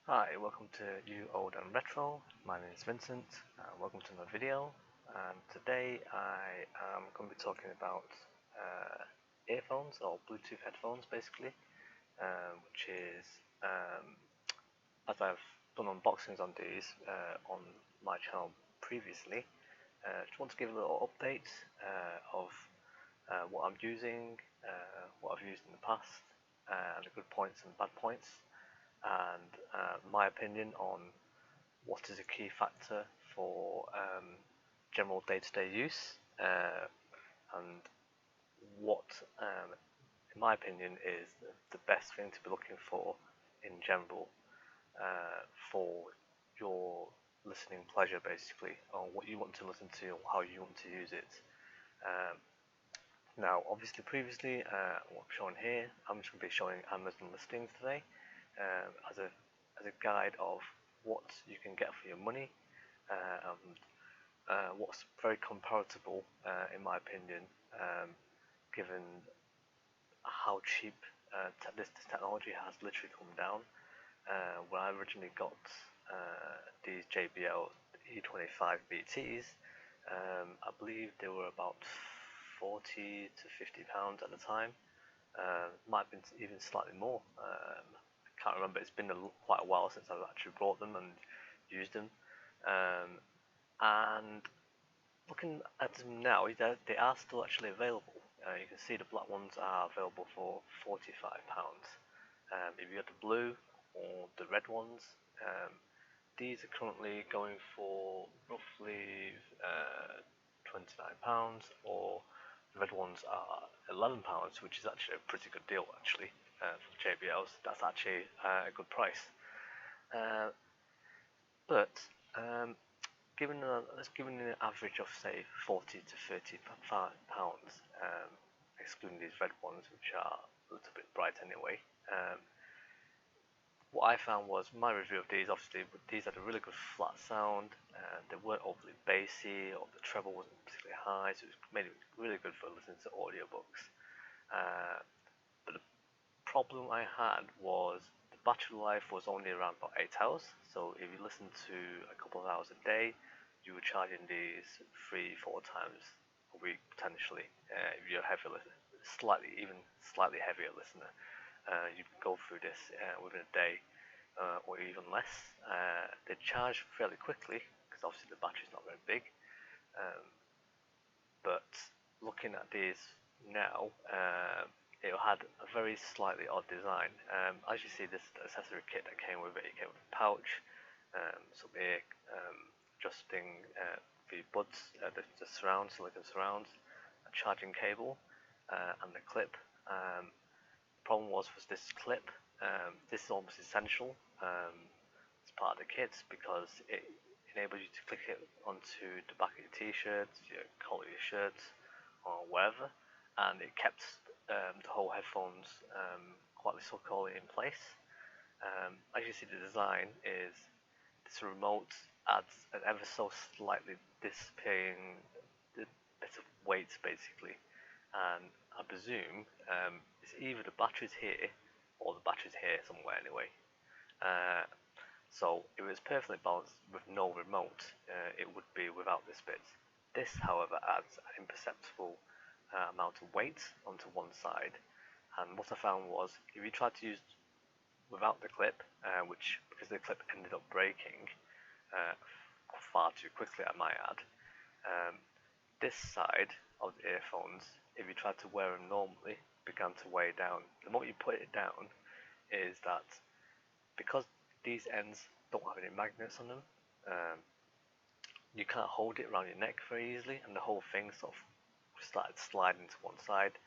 Hi, welcome to You Old and Retro. My name is Vincent. Welcome to my video. And today I am going to be talking about earphones or Bluetooth headphones, basically, which is as I've done unboxings on these on my channel previously. Just want to give a little update of what I'm using, what I've used in the past, and the good points and bad points, and my opinion on what is a key factor for general day-to-day use, and what, in my opinion, is the best thing to be looking for in general for your listening pleasure, basically, on what you want to listen to or how you want to use it. Now, obviously, previously, what I'm showing here, I'm just going to be showing Amazon listings today as a guide of what you can get for your money, and what's very comparable, in my opinion, given how cheap this technology has literally come down. When I originally got these JBL E25 BTs, I believe they were about £40 to £50 at the time. Might have been even slightly more. I can't remember. It's been quite a while since I've actually bought them and used them. And looking at them now, they are still actually available. You can see the black ones are available for £45. If you got the blue or the red ones, these are currently going for roughly £29, or the red ones are £11, which is actually a pretty good deal actually for JBLs. That's actually a good price. But given an average of say £40 to £35, excluding these red ones, which are a little bit bright anyway. What I found was my review of these, obviously, these had a really good flat sound, they weren't overly bassy, or the treble wasn't particularly high, so it made it really good for listening to audiobooks. But the problem I had was the battery life was only around about 8 hours, so if you listen to a couple of hours a day, you were charging these 3-4 times a week potentially. If you're a heavy listener, slightly heavier listener, you can go through this within a day or even less. They charge fairly quickly because obviously the battery's not very big. But looking at these now, it had a very slightly odd design. As you see, this accessory kit that came with it came with a pouch, some ear adjusting for your buds, the surround, silicon surrounds, a charging cable, and the clip. Problem was this clip. This is almost essential as part of the kit because it enables you to click it onto the back of your t-shirts, your collar, your shirts, or wherever, and it kept the whole headphones quite securely in place. As you see, the design is this remote adds an ever so slightly disappearing bit of weight, basically, and I presume it's either the batteries here or the batteries here somewhere anyway. So if it's perfectly balanced with no remote, it would be without this bit. This, however, adds an imperceptible amount of weight onto one side, and what I found was if you tried to use without the clip, which because the clip ended up breaking far too quickly, I might add, this side of the earphones, if you tried to wear them normally, began to weigh down. The moment you put it down is that because these ends don't have any magnets on them, you can't hold it around your neck very easily, and the whole thing sort of started sliding to one side.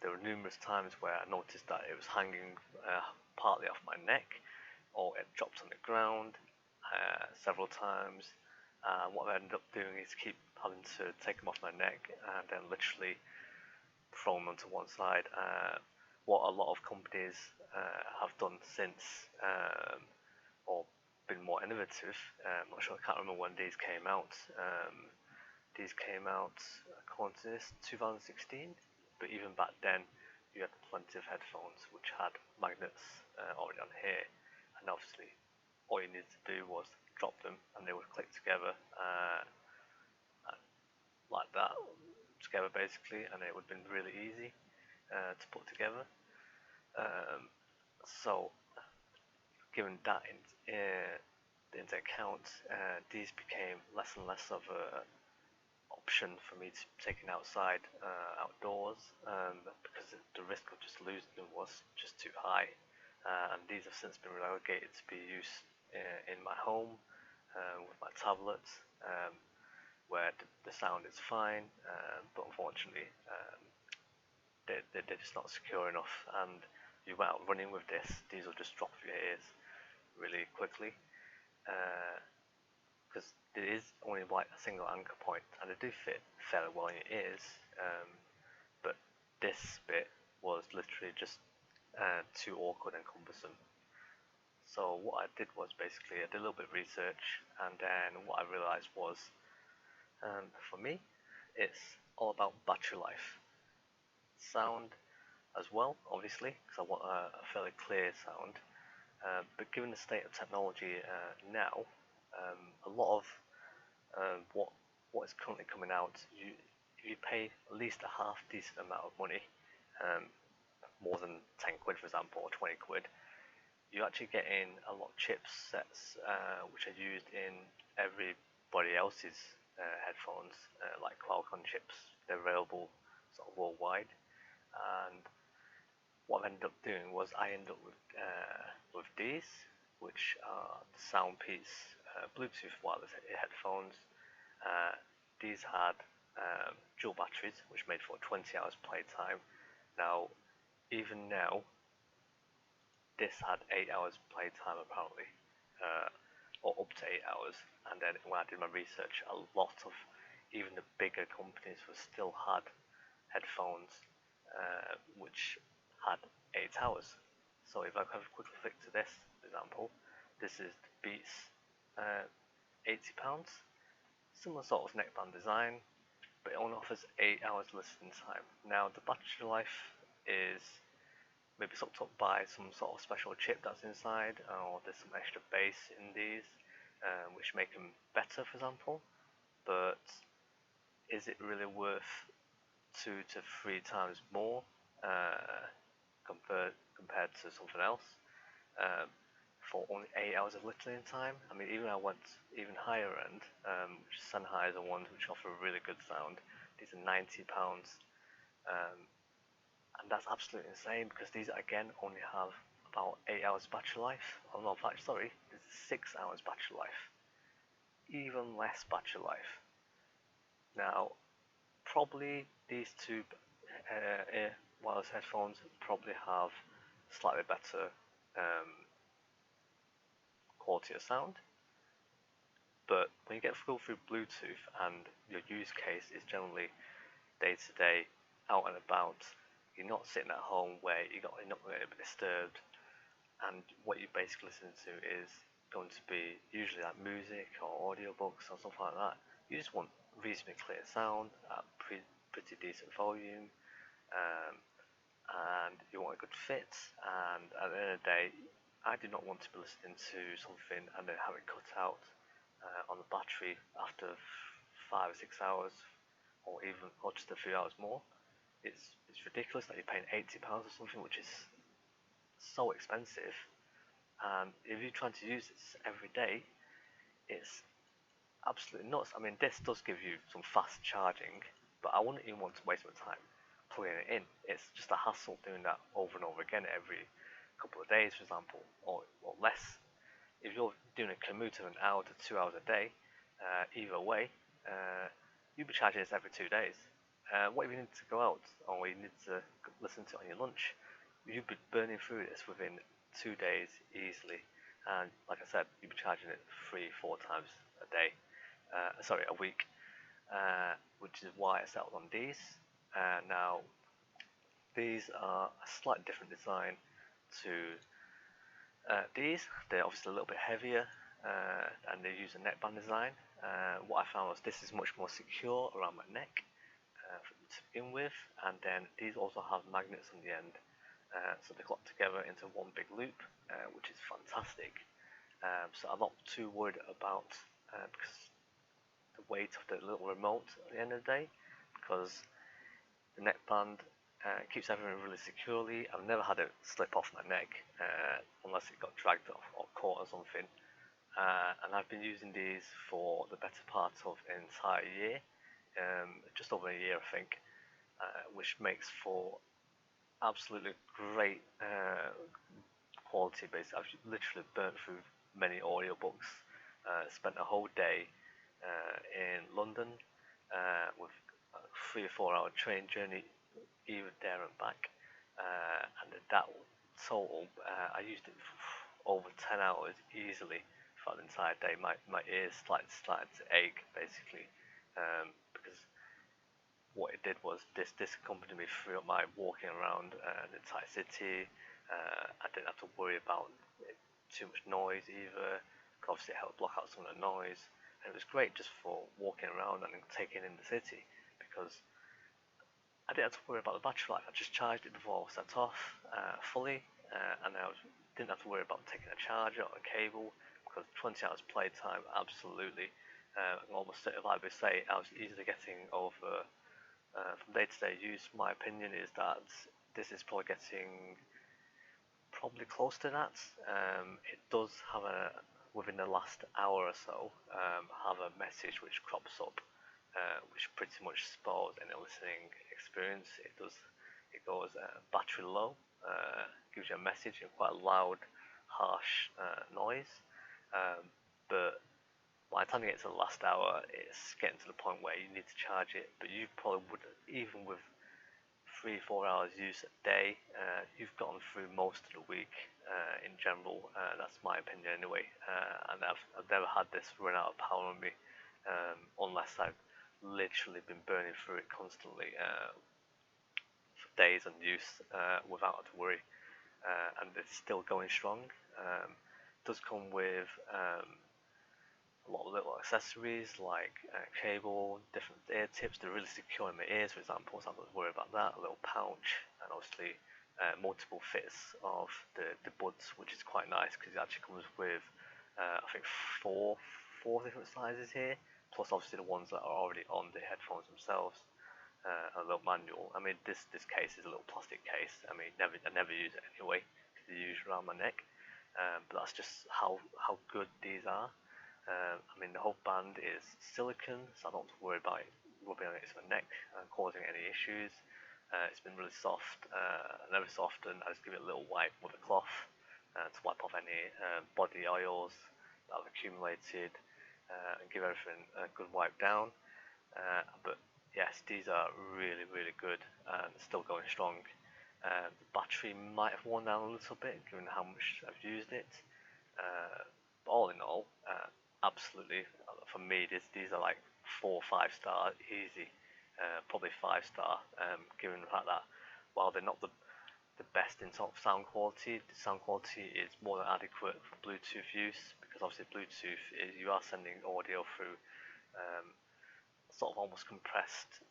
There were numerous times where I noticed that it was hanging partly off my neck, or it dropped on the ground several times. What I ended up doing is keep having to take them off my neck and then literally throw them onto one side. What a lot of companies have done since, or been more innovative. I'm not sure, I can't remember when these came out. These came out, according to this, 2016, but even back then you had plenty of headphones which had magnets already on here, and obviously all you needed to do was drop them and they would click together like that together basically, and it would have been really easy to put together. So given that into account, these became less and less of a option for me to taking outside outdoors because the risk of just losing them was just too high. And these have since been relegated to be used in my home with my tablet, where the sound is fine, but unfortunately they're just not secure enough. And you went out running with this, these will just drop your ears really quickly. Because it is only like a single anchor point, and they do fit fairly well in your ears, but this bit was literally just too awkward and cumbersome. So what I did was basically I did a little bit of research, and then what I realized was, for me, it's all about battery life. Sound as well, obviously, because I want a fairly clear sound. But given the state of technology now, a lot of what is currently coming out, you pay at least a half decent amount of money, more than 10 quid for example, or 20 quid, you actually get in a lot of chipsets which are used in everybody else's headphones, like Qualcomm chips. They're available sort of worldwide, and what I ended up doing was I ended up with these, which are the Soundpiece Bluetooth wireless headphones. These had dual batteries, which made for 20 hours playtime. Now, even now, this had 8 hours playtime apparently, or up to 8 hours. And then when I did my research, a lot of even the bigger companies were still had headphones which had 8 hours. So if I have a quick flick to this, for example, this is the Beats £80, similar sort of neckband design, but it only offers 8 hours listening time. Now the battery life is maybe sucked up by some sort of special chip that's inside, or there's some extra bass in these, which make them better, for example. But is it really worth 2 to 3 times more compared to something else for only 8 hours of listening time? I mean, even I went even higher end, which Sennheiser ones, which offer a really good sound. These are £90, and that's absolutely insane because these again only have about 8 hours battery life. Oh no, in fact, sorry, this is 6 hours battery life. Even less battery life. Now, probably these two wireless headphones probably have slightly better quality of sound, but when you go through Bluetooth and your use case is generally day to day, out and about, you're not sitting at home where you're not going to be disturbed, and what you basically listen to is going to be usually like music or audiobooks or something like that. You just want reasonably clear sound at pretty decent volume, and you want a good fit. And at the end of the day, I do not want to be listening to something and then have it cut out on the battery after 5 or 6 hours, or just a few hours more. It's ridiculous that you're paying £80 or something, which is so expensive. And if you're trying to use this every day, it's absolutely nuts. I mean, this does give you some fast charging, but I wouldn't even want to waste my time plugging it in. It's just a hassle doing that over and over again every couple of days, for example, or less. If you're doing a commute of an hour to 2 hours a day, either way, you'll be charging this every 2 days. What if you need to go out, or you need to listen to it on your lunch? You'd be burning through this within 2 days easily. And like I said, you'd be charging it 3-4 times a day, a week, which is why I settled on these. Now, these are a slightly different design to these. They're obviously a little bit heavier, and they use a neckband design. What I found was this is much more secure around my neck to begin with, and then these also have magnets on the end, so they lock together into one big loop, which is fantastic. So I'm not too worried about because the weight of the little remote at the end of the day, because the neckband keeps everything really securely. I've never had it slip off my neck unless it got dragged off or caught or something. And I've been using these for the better part of an entire year, just over a year I think, which makes for absolutely great quality. Basically, I've literally burnt through many audiobooks. Spent a whole day in London with a 3 or 4 hour train journey, even there and back. And that total, I used it for over 10 hours easily for the entire day. My ears started to ache basically, because what it did was this accompanied me through my walking around the entire city. I didn't have to worry about too much noise either. Obviously, it helped block out some of the noise, and it was great just for walking around and taking in the city because I didn't have to worry about the battery life. I just charged it before I set off fully, and didn't have to worry about taking a charger or a cable because 20 hours playtime, absolutely. Almost like they say, I was easily getting over from day-to-day use. My opinion is that this is probably getting close to that. It does have within the last hour or so, have a message which crops up, which pretty much spoils any listening experience. It goes battery low, gives you a message in quite a loud, harsh noise. But by the time you get to the last hour, it's getting to the point where you need to charge it. But you probably would, even with 3 or 4 hours use a day, you've gotten through most of the week in general. That's my opinion anyway. And I've never had this run out of power on me, unless I've literally been burning through it constantly for days on use without to worry. And it's still going strong. It does come with a lot of little accessories like cable, different ear tips. They're really secure in my ears, for example, so I don't worry about that. A little pouch, and obviously multiple fits of the buds, which is quite nice because it actually comes with I think four different sizes here, plus obviously the ones that are already on the headphones themselves. A little manual. I mean, this case is a little plastic case. I mean, I never use it anyway because they use around my neck. But that's just how good these are. I mean, the whole band is silicone, so I don't have to worry about it rubbing against my neck and causing any issues. It's been really soft, and every so often I just give it a little wipe with a cloth to wipe off any body oils that have accumulated and give everything a good wipe down. But yes, these are really, really good and still going strong. The battery might have worn down a little bit given how much I've used it. But all in all, absolutely, for me, these are like 4 or 5 star easy, probably 5 star, given the fact that while they're not the best in sort of sound quality, the sound quality is more than adequate for Bluetooth use because obviously Bluetooth is you are sending audio through sort of almost compressed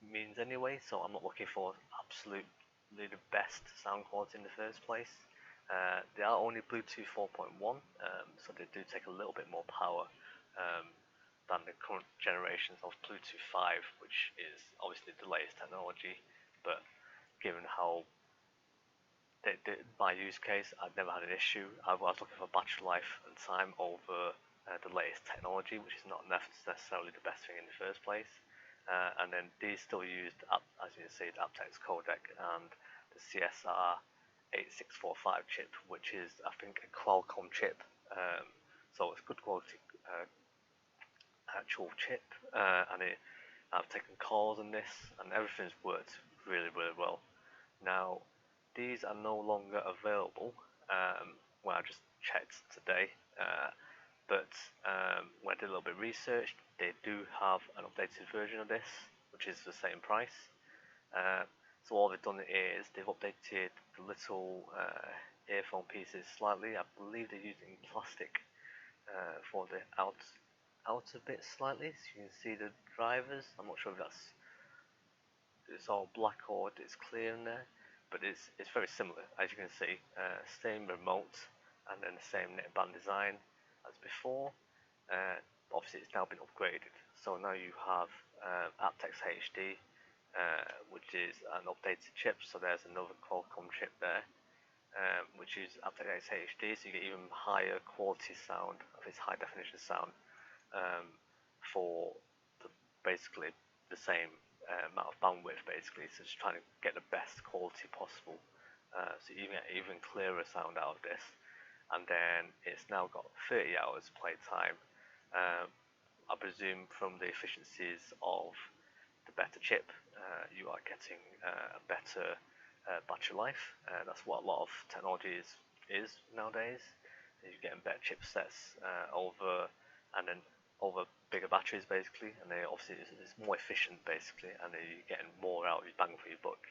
means anyway, so I'm not looking for absolutely the best sound quality in the first place. They are only Bluetooth 4.1, so they do take a little bit more power than the current generations of Bluetooth 5, which is obviously the latest technology. But given how my use case, I've never had an issue. I was looking for battery life and time over the latest technology, which is not necessarily the best thing in the first place. And then these still used, as you can see, the aptX codec and the CSR 8645 chip, which is, I think, a Qualcomm chip. So it's good quality actual chip, and I've taken calls on this, and everything's worked really, really well. Now, these are no longer available. When I just checked today, but when I did a little bit of research, they do have an updated version of this, which is the same price. So all they've done is they've updated the little earphone pieces slightly. I believe they're using plastic for the outer bit slightly, so you can see the drivers. I'm not sure if it's all black or it's clear in there, but it's very similar as you can see. Same remote, and then the same neckband design as before. Obviously, it's now been upgraded, so now you have aptX HD, which is an updated chip. So there's another Qualcomm chip there, which is aptX HD, so you get even higher quality sound of its high definition sound for basically the same amount of bandwidth. Basically, so just trying to get the best quality possible. So you get even clearer sound out of this, and then it's now got 30 hours playtime. I presume from the efficiencies of the better chip, you are getting a better battery life. That's what a lot of technology is nowadays. You're getting better chipsets and then over bigger batteries basically, and they obviously it's more efficient basically, and then you're getting more out of your bang for your buck.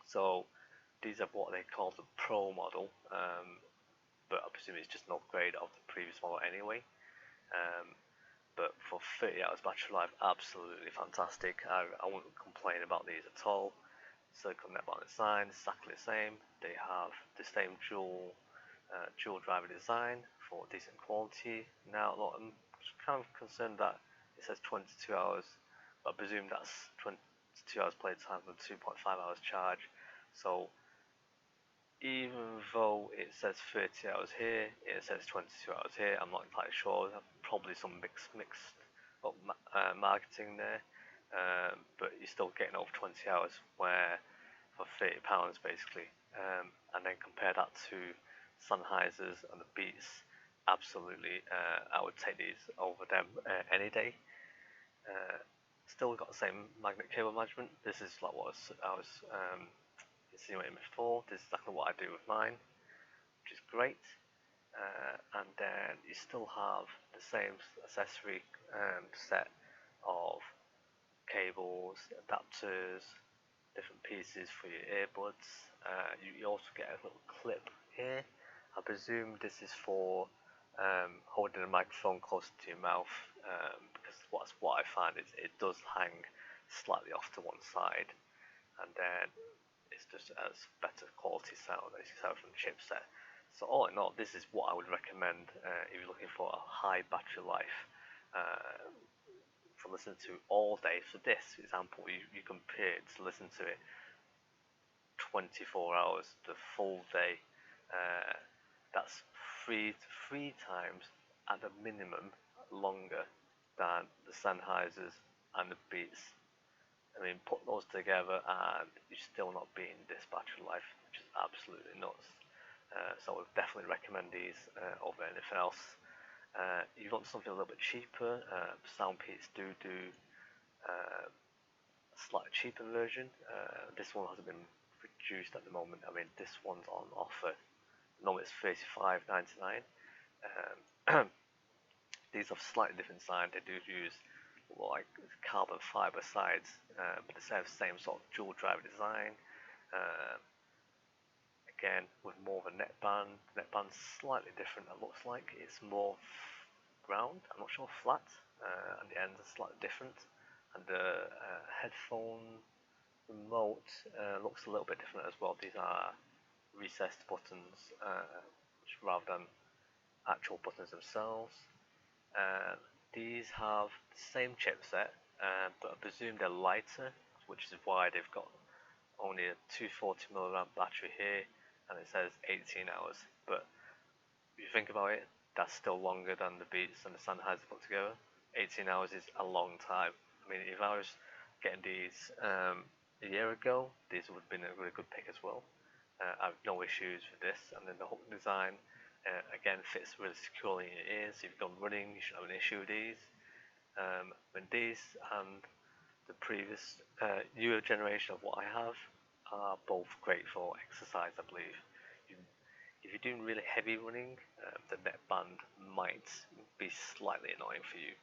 So these are what they call the Pro model, but I presume it's just an upgrade of the previous model anyway. But for 30 hours battery life, absolutely fantastic. I wouldn't complain about these at all. Silicon neckband design, exactly the same. They have the same dual driver design for decent quality. Now, look, I'm kind of concerned that it says 22 hours, but I presume that's 22 hours playtime with 2.5 hours charge. So even though it says 30 hours here, it says 22 hours here, I'm not entirely sure. Probably some mixed up marketing there, but you're still getting over 20 hours where for £30 basically, and then compare that to Sennheisers and the Beats. Absolutely, I would take these over them any day. Still got the same magnet cable management. This is like what I was insinuating before. This is exactly what I do with mine, which is great. And then you still have the same accessory set of cables, adapters, different pieces for your earbuds. You also get a little clip here. I presume this is for holding a microphone close to your mouth, because what I find is it does hang slightly off to one side, and then it's just as better quality sound as you have from the chipset. So all in all, this is what I would recommend if you're looking for a high battery life for listening to all day. For this example, you compare it to listen to it 24 hours, the full day. That's three times at a minimum longer than the Sennheisers and the Beats. I mean, put those together and you're still not beating this battery life, which is absolutely nuts. So I would definitely recommend these over anything else. If you want something a little bit cheaper, Soundpeats do a slightly cheaper version. This one hasn't been reduced at the moment. I mean, this one's on offer. Normally it's $35.99. These have slightly different design. They do use like carbon fiber sides, but they have the same sort of dual driver design. Again, with more of a neckband. Neckband's slightly different. It looks like it's more round. I'm not sure, flat, and the ends are slightly different. And the headphone remote looks a little bit different as well. These are recessed buttons, rather than actual buttons themselves. These have the same chipset, but I presume they're lighter, which is why they've got only a 240mAh battery here, and it says 18 hours. But if you think about it, that's still longer than the Beats and the Sennheiser put together. 18 hours is a long time. I mean, if I was getting these a year ago, these would have been a really good pick as well. I have no issues with this, and then the hook design again fits really securely in your ears. If you've gone running, you shouldn't have an issue with these. When these and the previous newer generation of what I have are both great for exercise, I believe. If you're doing really heavy running, the neckband might be slightly annoying for you.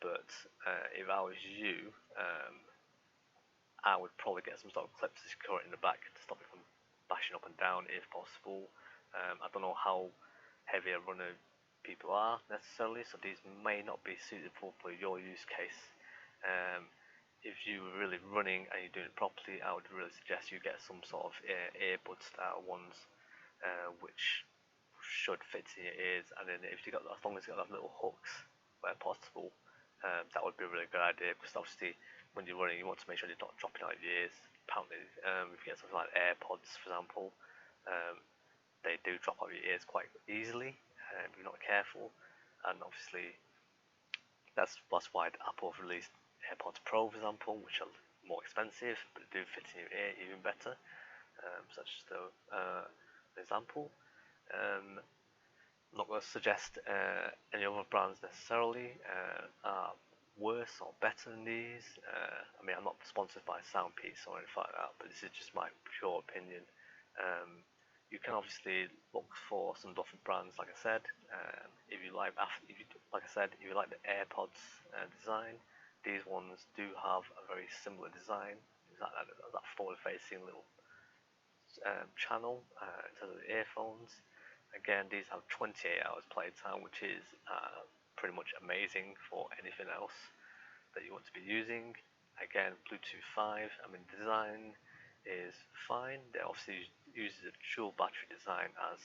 But if I was you, I would probably get some sort of clip to secure it in the back to stop it from bashing up and down if possible. I don't know how heavy a runner people are necessarily, so these may not be suitable for your use case. If you're really running and you're doing it properly, I would really suggest you get some sort of earbud style ones, which should fit in your ears. And then if you got, as long as you got those little hooks where possible, that would be a really good idea, because obviously when you're running, you want to make sure you're not dropping out of your ears. Apparently, if you get something like AirPods, for example, they do drop out of your ears quite easily if you're not careful. And obviously, that's why Apple have released AirPods Pro, for example, which are more expensive, but they do fit in your ear even better. Such as an example. I'm not going to suggest any other brands necessarily are worse or better than these. I mean, I'm not sponsored by Soundpiece or anything like that, but this is just my pure opinion. You can obviously look for some different brands, like I said. If you like, like I said, if you like the AirPods design, these ones do have a very similar design. That forward-facing little channel in terms of the earphones. Again, these have 28 hours playtime, which is pretty much amazing for anything else that you want to be using. Again, Bluetooth 5. I mean, design is fine. They obviously uses a dual battery design as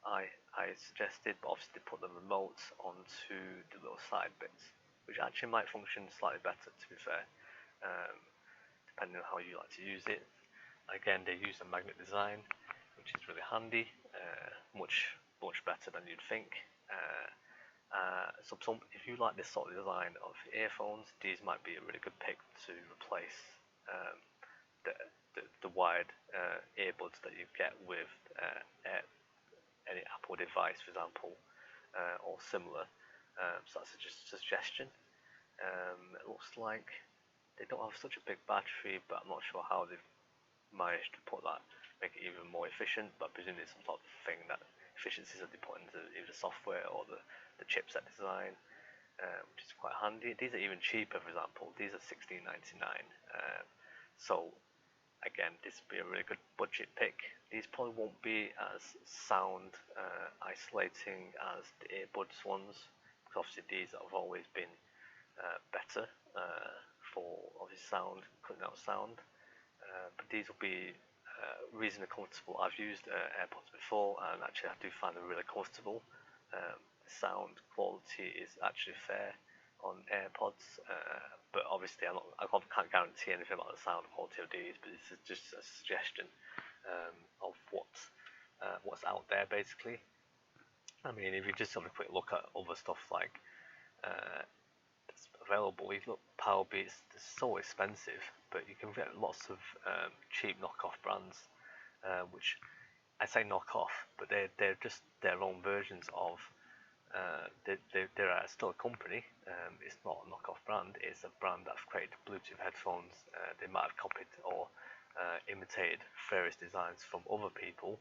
I suggested, but obviously they put the remote onto the little side bits, which actually might function slightly better, to be fair, depending on how you like to use it. Again, they use a magnet design, which is really handy, much better than you'd think. So if you like this sort of design of earphones, these might be a really good pick to replace the wired earbuds that you get with any Apple device, for example, or similar. So that's just a suggestion. It looks like they don't have such a big battery, but I'm not sure how they've managed to make it even more efficient. But presumably some sort of thing that efficiencies that they put into either the software or the chipset design, which is quite handy. These are even cheaper, for example. These are $16.99. So again, this would be a really good budget pick. These probably won't be as sound isolating as the earbuds ones, because obviously these have always been better for obviously sound, cutting out sound. But these will be reasonably comfortable. I've used AirPods before, and actually I do find them really comfortable. The sound quality is actually fair on AirPods, but obviously I can't guarantee anything about the sound quality of these. But this is just a suggestion of what's out there, basically. I mean, if you just have a quick look at other stuff like that's available, you look Powerbeats, they're so expensive, but you can get lots of cheap knockoff brands, which I say knockoff, but they're just their own versions of. They're still a company. It's not a knockoff brand. It's a brand that's created Bluetooth headphones. They might have copied or imitated various designs from other people,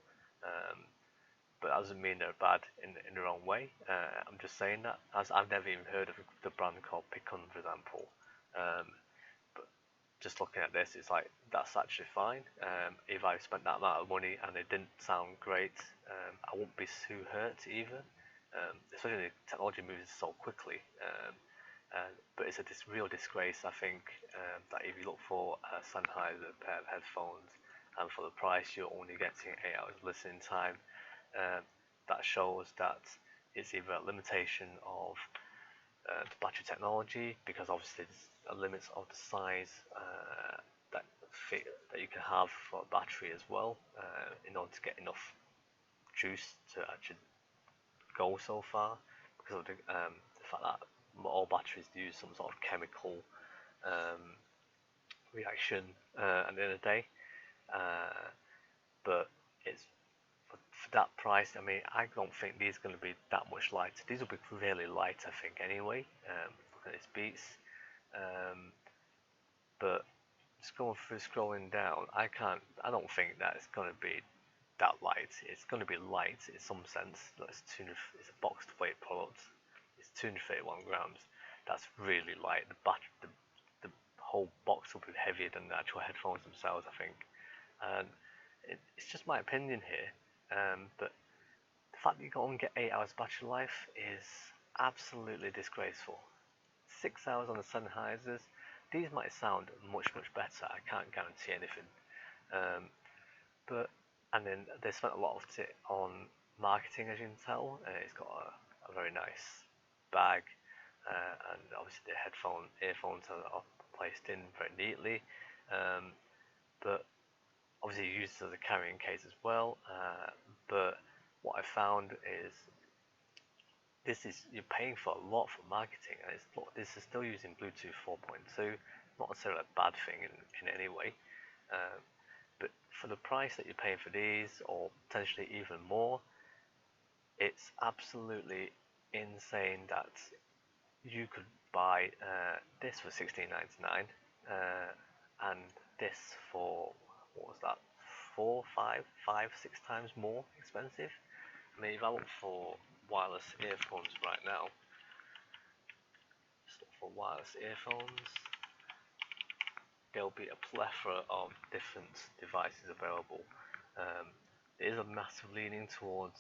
but that doesn't mean they're bad in their own way. I'm just saying that, as I've never even heard of the brand called Picon, for example. But just looking at this, it's like that's actually fine. If I spent that amount of money and it didn't sound great, I won't be too hurt either. Especially the technology moves so quickly. But it's a real disgrace, I think, that if you look for a Sennheiser pair of headphones, and for the price you're only getting 8 hours listening time, that shows that it's either a limitation of the battery technology, because obviously there's a limit of the size that you can have for a battery as well, in order to get enough juice to actually go so far, because of the fact that all batteries use some sort of chemical reaction at the end of the day. But it's for that price. I mean, I don't think these are going to be that much lighter. These will be really light, I think, anyway. Looking at these Beats, but just going through scrolling down, I don't think that it's going to be that light. It's going to be light in some sense. It's a boxed weight product. It's 231 grams. That's really light. The whole box will be heavier than the actual headphones themselves, I think. And it's just my opinion here. But the fact that you can only get 8 hours battery life is absolutely disgraceful. 6 hours on the Sennheisers. These might sound much better. I can't guarantee anything. But And then they spent a lot of it on marketing, as you can tell. It's got a very nice bag, and obviously the earphones are placed in very neatly. Um, but obviously used as a carrying case as well. But what I found is you're paying for a lot for marketing, and this is still using Bluetooth 4.2. Not necessarily a bad thing in any way, uh, but for the price that you're paying for these, or potentially even more, it's absolutely insane that you could buy this for $16.99, and this for, what was that, six times more expensive. I mean, if I look for wireless earphones right now, just look for wireless earphones, there'll be a plethora of different devices available. There is a massive leaning towards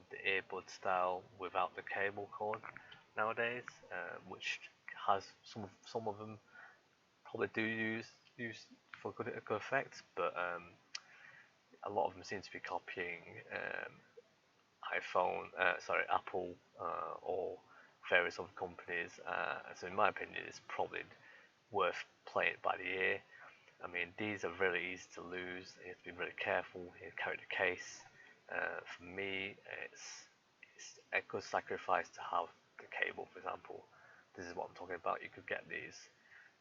the earbud style without the cable cord nowadays, which has some of them probably do use for good effect, but a lot of them seem to be copying Apple, or various other companies. So in my opinion, it's probably worth playing it by the ear. I mean, these are really easy to lose. You have to be really careful. You carry the case. For me, it's a good sacrifice to have the cable. For example, this is what I'm talking about. You could get these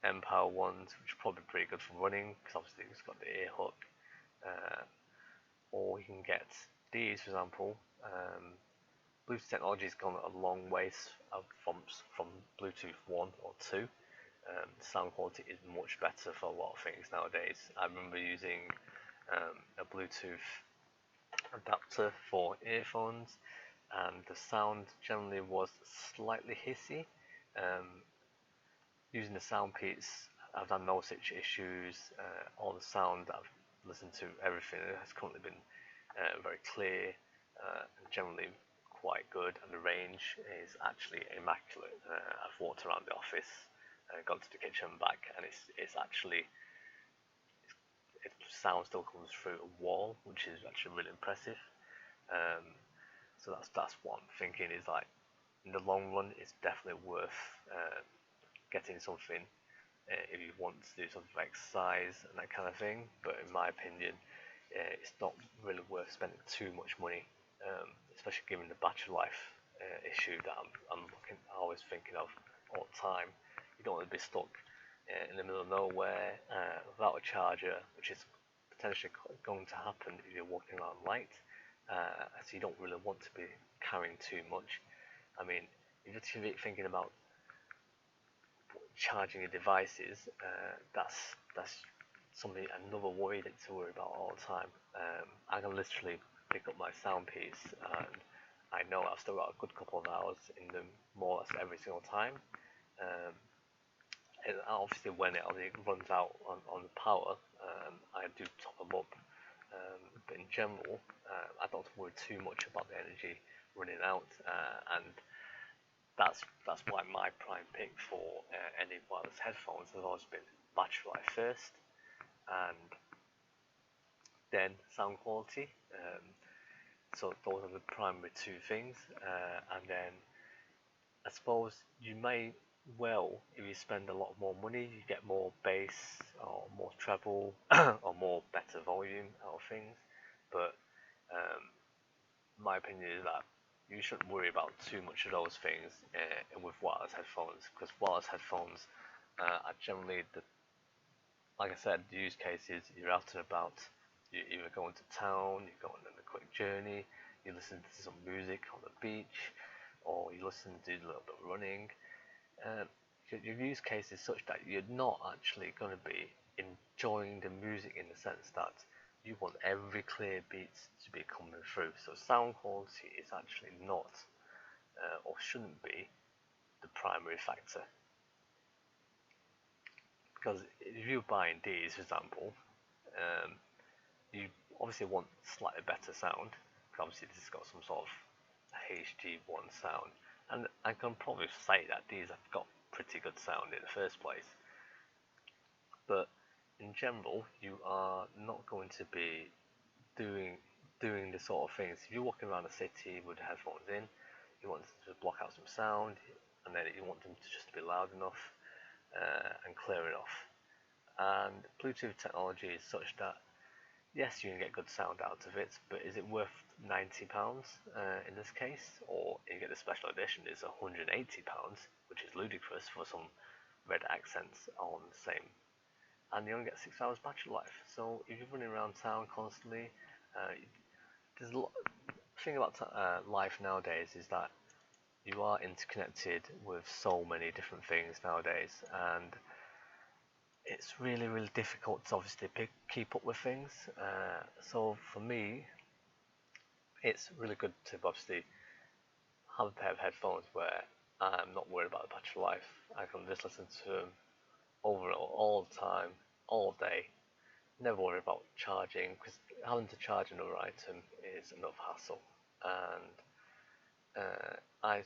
Empower ones, which are probably pretty good for running, because obviously it's got the ear hook. Or you can get these, for example. Bluetooth technology has gone a long ways from Bluetooth 1 or 2. The sound quality is much better for a lot of things nowadays. I remember using a Bluetooth adapter for earphones, and the sound generally was slightly hissy. Using the sound piece, I've had no such issues. All the sound that I've listened to, everything has currently been very clear, and generally quite good, and the range is actually immaculate. I've walked around the office, gone to the kitchen and back, and it's actually, sound still comes through a wall, which is actually really impressive. So that's what I'm thinking is, like, in the long run, it's definitely worth getting something if you want to do something like exercise and that kind of thing. But in my opinion, it's not really worth spending too much money, especially given the battery life issue that I'm always thinking of all the time. You don't want to be stuck in the middle of nowhere without a charger, which is potentially going to happen if you're walking around light. So you don't really want to be carrying too much. I mean, if you're thinking about charging your devices, that's something, another worry to worry about all the time. I can literally pick up my sound piece, and I know I've still got a good couple of hours in them, more or less every single time. And obviously when it runs out on the power, I do top them up. But in general, I don't worry too much about the energy running out, and that's why my prime pick for any wireless headphones has always been battery life first, and then sound quality. So those are the primary two things, and then I suppose you may, well, if you spend a lot more money, you get more bass or more treble or more better volume out of things. But my opinion is that you shouldn't worry about too much of those things with wireless headphones, because wireless headphones are generally like I said, the use cases, you're out and about, you're either going to town, you're going on a quick journey, you listen to some music on the beach, or you listen to a little bit of running. Your use case is such that you're not actually going to be enjoying the music in the sense that you want every clear beat to be coming through. So sound quality is actually not, or shouldn't be, the primary factor. Because if you're buying these, for example, you obviously want slightly better sound. Obviously this has got some sort of HD1 sound, and I can probably say that these have got pretty good sound in the first place. But in general, you are not going to be doing the sort of things. If you're walking around a city with the headphones in, you want them to block out some sound, and then you want them to just be loud enough and clear enough. And Bluetooth technology is such that yes, you can get good sound out of it, but is it worth £90 in this case? Or you get the special edition is £180, which is ludicrous for some red accents on the same. And you only get 6 hours battery life. So if you're running around town constantly, there's a lot. The thing about life nowadays is that you are interconnected with so many different things nowadays, and it's really difficult to obviously keep up with things. So for me, it's really good to obviously have a pair of headphones where I'm not worried about the battery life. I can just listen to them over all the time, all day. Never worry about charging, because having to charge another item is enough hassle. And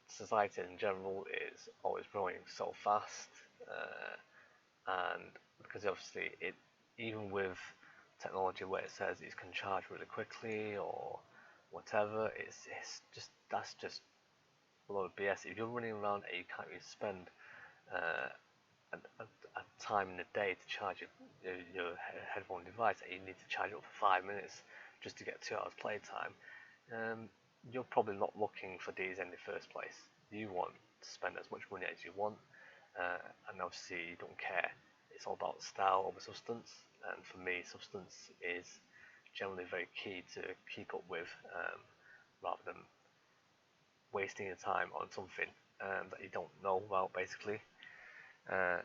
society in general is always growing so fast, and because obviously even with technology where it says it can charge really quickly or whatever, it's just that's just a lot of BS. If you're running around and you can't really spend uh, a time in the day to charge your headphone device, and you need to charge it up for 5 minutes just to get 2 hours playtime, you're probably not looking for these in the first place. You want to spend as much money as you want, and obviously you don't care. It's all about style over substance, and for me, substance is generally very key to keep up with, rather than wasting your time on something that you don't know about, basically.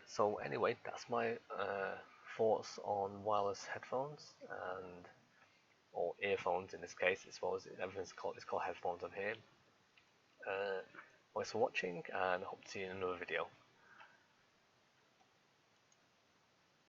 So anyway, that's my thoughts on wireless headphones and or earphones in this case. I suppose everything's called it's called headphones on here. Thanks for watching, and hope to see you in another video.